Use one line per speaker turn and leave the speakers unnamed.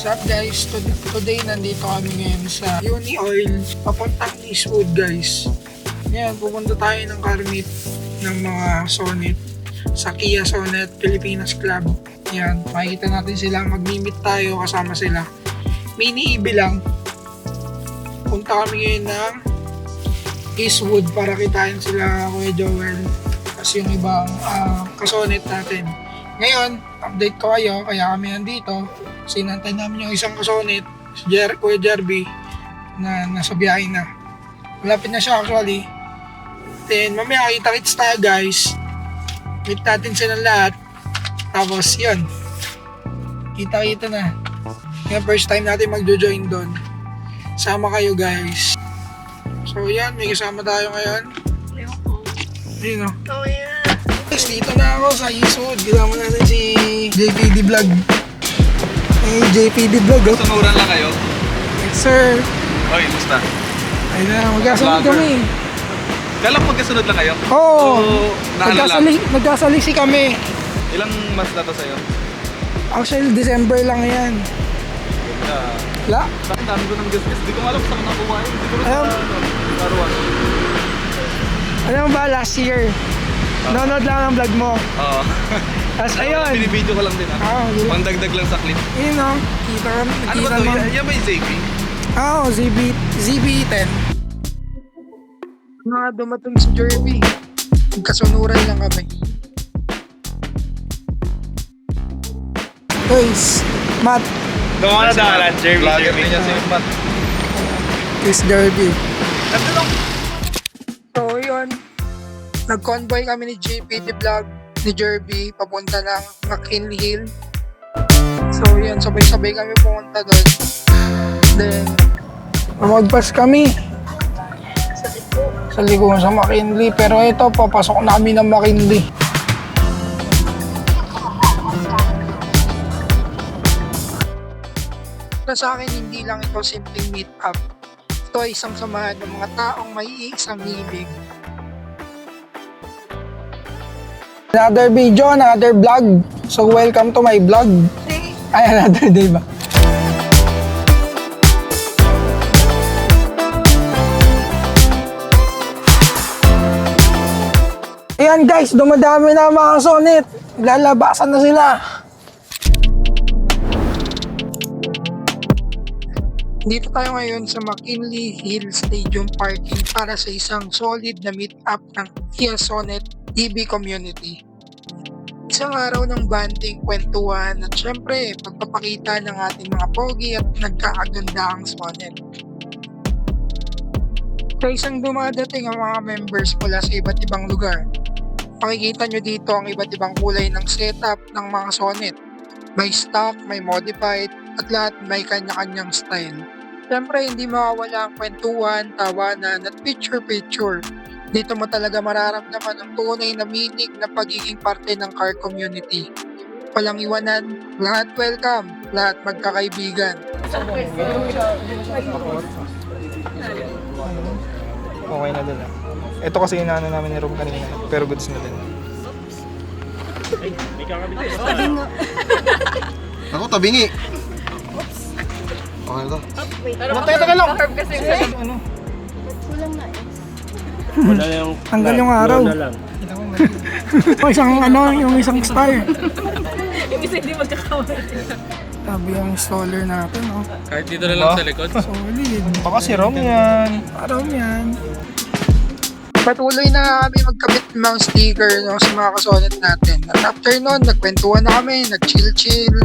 What's up guys? Today nandito kami ngayon sa Uni Oil papuntang Eastwood guys. Ngayon pupunta tayo ng Carmit ng mga Sonet sa Kia Sonet Pilipinas Club. Yan, makikita natin sila, mag-meet tayo kasama sila. Mini EV lang. Punta kami ngayon ng Eastwood para kitain sila Kuya Joel kasi yung ibang kasonet natin. Ngayon, update ko kayo, kaya kami nandito. Sinantay namin yung isang kasonet, si Kuya Jerby, na nasa biyahe na. Malapit na siya actually. Then, mamaya kita-kits tayo guys. Meet natin silang lahat. Tapos, yun. Kita-kita na. Yung first time natin magjo-join doon. Sama kayo guys. So, yan. May kasama tayo ngayon. Ayun o.
Oh, yeah.
Guys, dito na ako sa Eastwood. Kasama natin si JPD Vlog. Hey, JPD Vlog, oh.
Sunuran lang kayo?
Yes, sir.
Oy, musta?
Ayun na, magkasunod
Vlogger.
kami.
Kala magkasunod lang kayo?
Oo.
So, naano lang?
Nagkasalisi kami.
Ilang months na to sa'yo?
Actually, December lang yan.
Ganda.
Wala?
Sa akin, dami ko ng guess. Di ko alam saan nakuha yun. Siguro sa
Alam.
Laruan.
Alam mo ba, last year, nanonood lang ang vlog mo.
Oo.
Tapos ayun.
Binibideo ko lang din
Yun.
Pangdagdag lang sa clip.
Yun o. Kita
Ano ba to?
mo.
Yan ba yung JP?
Oo, ZB10. Mga dumating si Jerby. Kasunuran lang kami. Guys, Matt.
Doon ka na dahalan, Jeremy.
Vlogger din niya si Matt.
Chris Jerby.
Ano lang?
So yun, nag-convoy kami ni JPD Vlog, ni Jerby, papunta ng McKinley Hill. So yun, sabay-sabay kami pumunta doon. Then, magpas kami sa likuan sa McKinley. Pero ito, papasok na kami ng McKinley. Para sa akin, hindi lang ito simpleng meet up. Ito ay isang samahan ng mga taong may isang hibig. Another video, another vlog. So welcome to my vlog. Ay, another day ba? Ayan guys, dumadami na mga Sonet. Lalabasan na sila. Dito tayo ngayon sa McKinley Hill Stadium Parking para sa isang solid na meet-up ng Kia Sonet EV community. Isang araw ng banding, kwentuhan at syempre pagpapakita ng ating mga pogi at nagkakagandahang Sonet. Sa isang dumadating ang mga members mula sa iba't ibang lugar, makikita nyo dito ang iba't ibang kulay ng setup ng mga Sonet. May stock, may modified, at lahat may kanya-kanyang style. Siyempre, hindi mawawala ang kwentuhan, tawanan, at picture-picture. Dito mo talaga mararamdaman ang tunay na meaning na pagiging parte ng car community. Walang iwanan, lahat welcome, lahat magkakaibigan.
Okay na din ah. Ito kasi inaano namin ni Rom kanina, pero goods na din.
Ako, tabingi. Okay na to.
Matay lang!
Wala na yung...
Hanggang yung araw.
Wala lang.
yung isang star.
Ibig hindi magkakawala.
Sabi yung installer natin, oh.
Kahit dito na lang sa likod.
Solid.
Baka si Rom yan.
Araw yan. Patuloy na kami magkabit ng mga sticker no, sa mga kasonet natin. At after nun, nagkwentuhan na kami, nag-chill-chill.